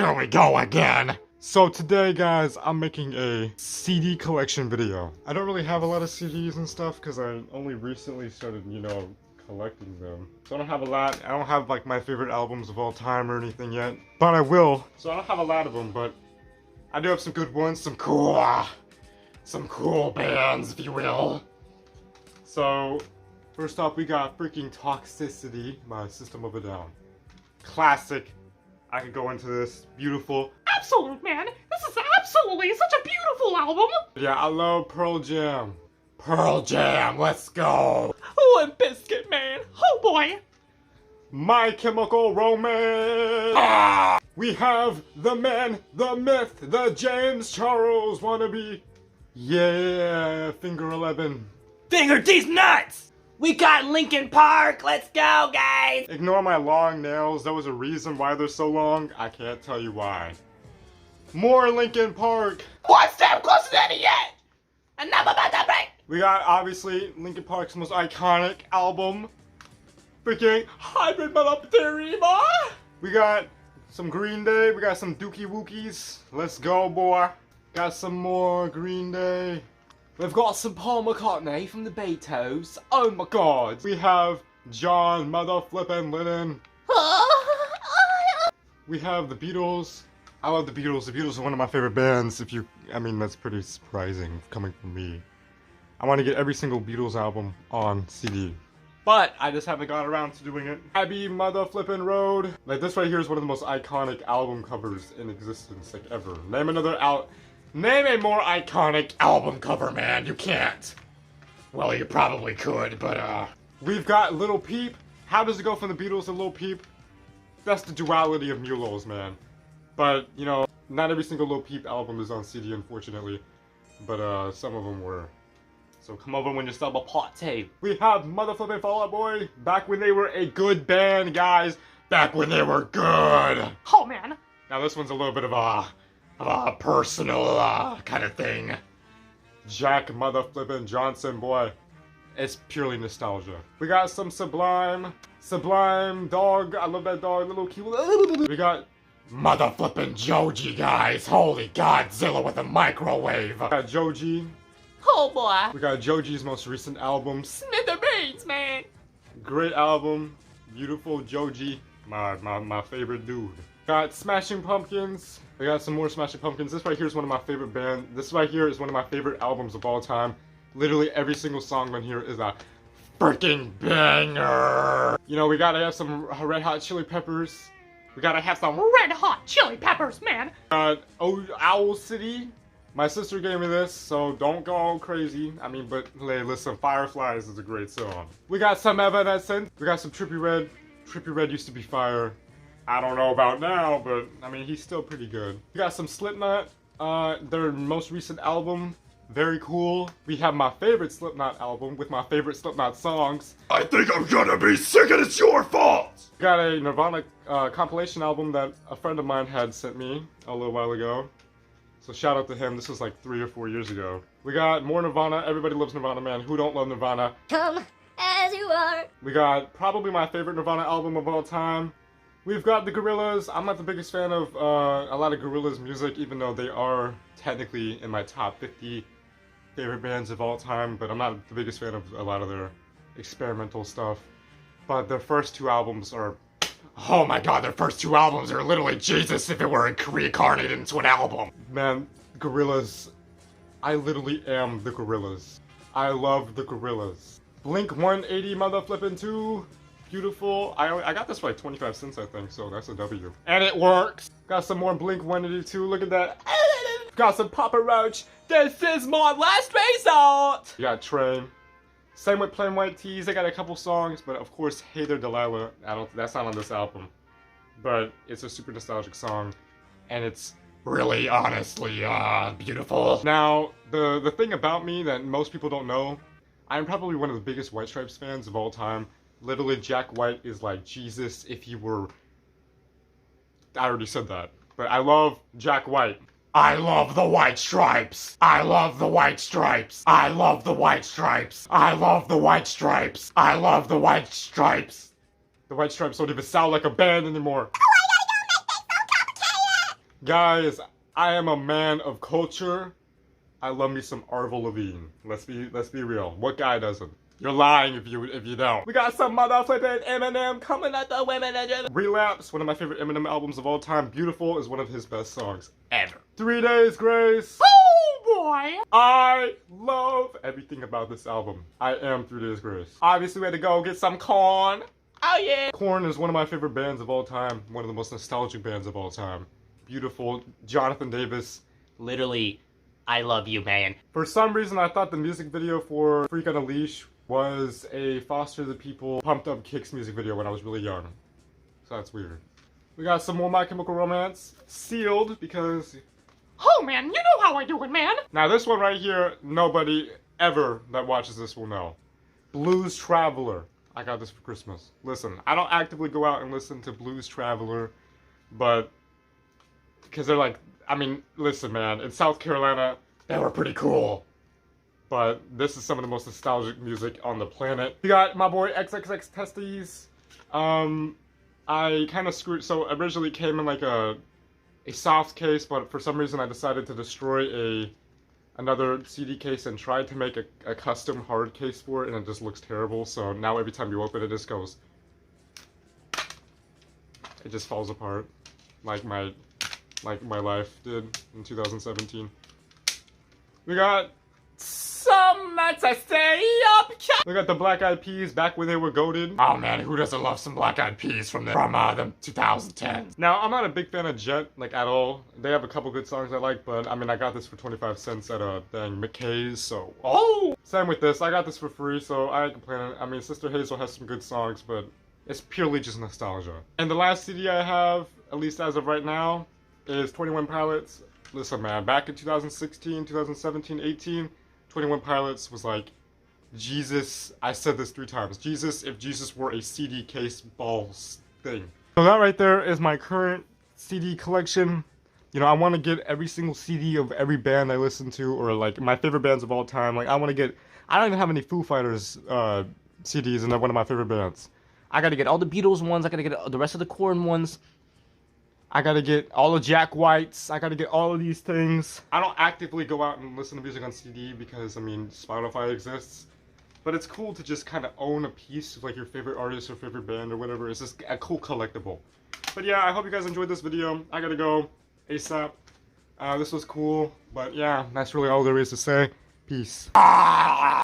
Here we go again. So today, guys, I'm making a CD collection video. I don't really have a lot of CDs and stuff because I only recently started, collecting them. So I don't have a lot. I don't have like my favorite albums of all time or anything yet, but I will. So I don't have a lot of them, but I do have some good ones, some cool bands, if you will. So first off, we got freaking Toxicity by System of a Down. Classic. I could go into this. Beautiful. Absolute, man. This is absolutely such a beautiful album. Yeah, I love Pearl Jam. Pearl Jam, let's go. Limp Bizkit, man. Oh boy. My Chemical Romance. Ah! We have the man, the myth, the James Charles wannabe. Yeah, Finger 11. Finger these nuts! We got Linkin Park, let's go guys! Ignore my long nails, there was a reason why they're so long, I can't tell you why. More Linkin Park! One step closer than it yet! And I'm about to break! We got, obviously, Linkin Park's most iconic album. Freaking Hybrid Theorema! We got some Green Day, we got some Dookie Wookies. Let's go, boy. Got some more Green Day. We've got some Paul McCartney from the Beatles. Oh my god! We have John Motherflippin' Lennon. We have the Beatles. I love the Beatles. The Beatles are one of my favorite bands. That's pretty surprising coming from me. I want to get every single Beatles album on CD. But I just haven't got around to doing it. Abbey Motherflippin' Road. Like, this right here is one of the most iconic album covers in existence, like, ever. Name a more iconic album cover, man. You can't. Well, you probably could, but, We've got Little Peep. How does it go from the Beatles to Little Peep? That's the duality of mulos, man. But, not every single Little Peep album is on CD, unfortunately. But, some of them were. So come over when you sub a part 2. We have Motherflippin' Fall Out Boy. Back when they were a good band, guys. Back when they were good. Oh man. Now this one's a little bit of a personal kind of thing. Jack Motherflippin' Johnson, boy. It's purely nostalgia. We got some Sublime. Sublime dog. I love that dog. Little cute. We got Motherflippin' Joji, guys. Holy Godzilla with a microwave. We got Joji. Oh boy. We got Joji's most recent album. Smithereens, man. Great album. Beautiful Joji. My favorite dude. Got Smashing Pumpkins. We got some more Smashing Pumpkins. This right here is one of my favorite bands. This right here is one of my favorite albums of all time. Literally every single song on here is a freaking banger. We gotta have some Red Hot Chili Peppers. We gotta have some Red Hot Chili Peppers, man. Owl City. My sister gave me this, so don't go all crazy. But hey, listen, Fireflies is a great song. We got some Evanescence. We got some Trippie Redd. Trippie Redd used to be fire. I don't know about now, but he's still pretty good. We got some Slipknot. Their most recent album, very cool. We have my favorite Slipknot album with my favorite Slipknot songs. I think I'm gonna be sick and it's your fault! We got a Nirvana compilation album that a friend of mine had sent me a little while ago. So shout out to him. This was like 3 or 4 years ago. We got more Nirvana. Everybody loves Nirvana, man. Who don't love Nirvana? Come as you are. We got probably my favorite Nirvana album of all time. We've got the Gorillaz. I'm not the biggest fan of a lot of Gorillaz music, even though they are technically in my top 50 favorite bands of all time, but I'm not the biggest fan of a lot of their experimental stuff. But their first 2 albums are... Oh my god, their first 2 albums are literally Jesus if it were reincarnated into an album. Man, Gorillaz. I literally am the Gorillaz. I love the Gorillaz. Blink-182 Motherflippin' 2. Beautiful. I got this for like 25 cents, I think, so that's a W. And it works! Got some more Blink-182, look at that. Got some Papa Roach. This is my last resort! You got Train. Same with Plain White T's. They got a couple songs, but of course, Hey There Delilah. That's not on this album. But it's a super nostalgic song. And it's really, honestly, beautiful. Now, the thing about me that most people don't know, I'm probably one of the biggest White Stripes fans of all time. Literally, Jack White is like Jesus if he were... I already said that. But I love Jack White. I love the White Stripes. I love the White Stripes. I love the White Stripes. I love the White Stripes. I love the White Stripes. The White Stripes don't even sound like a band anymore. Guys, I am a man of culture. I love me some Avril Lavigne. Let's be real. What guy doesn't? You're lying if you don't. We got some motherfucking Eminem coming at the women. Relapse, one of my favorite Eminem albums of all time. Beautiful is one of his best songs ever. 3 Days Grace. Oh boy! I love everything about this album. I am 3 Days Grace. Obviously, we had to go get some Korn. Oh yeah. Korn is one of my favorite bands of all time. One of the most nostalgic bands of all time. Beautiful. Jonathan Davis. Literally, I love you, man. For some reason, I thought the music video for Freak on a Leash was a Foster the People Pumped Up Kicks music video when I was really young. So that's weird. We got some more My Chemical Romance. Sealed, because... Oh man, you know how I do it, man! Now this one right here, nobody ever that watches this will know. Blues Traveler. I got this for Christmas. Listen, I don't actively go out and listen to Blues Traveler, but... because they're like... I mean, listen man, in South Carolina, they were pretty cool. But this is some of the most nostalgic music on the planet. We got my boy XXX Testes. I kind of screwed, so originally it came in like a soft case, but for some reason I decided to destroy another CD case and tried to make a custom hard case for it, and it just looks terrible. So now every time you open it, it just goes, it just falls apart, like my life did in 2017. We got some to stay up. We got the Black Eyed Peas back when they were goated. Oh man, who doesn't love some Black Eyed Peas from the 2010s? Now, I'm not a big fan of Jet, like at all. They have a couple good songs I like, but I mean, I got this for 25 cents at a dang McKay's, so. Oh! Same with this, I got this for free, so I ain't complaining. I mean, Sister Hazel has some good songs, but it's purely just nostalgia. And the last CD I have, at least as of right now, is 21 Pilots. Listen man, back in 2016, 2017, 18, 21 Pilots was like, Jesus, I said this 3 times, Jesus, if Jesus were a CD case balls thing. So that right there is my current CD collection. You know, I want to get every single CD of every band I listen to, or like my favorite bands of all time. Like I want to get, I don't even have any Foo Fighters CDs, and they're one of my favorite bands. I gotta get all the Beatles ones. I gotta get the rest of the Korn ones. I gotta get all of Jack White's. I gotta get all of these things. I don't actively go out and listen to music on CD because, I mean, Spotify exists. But it's cool to just kind of own a piece of like your favorite artist or favorite band or whatever. It's just a cool collectible. But yeah, I hope you guys enjoyed this video. I gotta go ASAP. This was cool. But yeah, that's really all there is to say. Peace.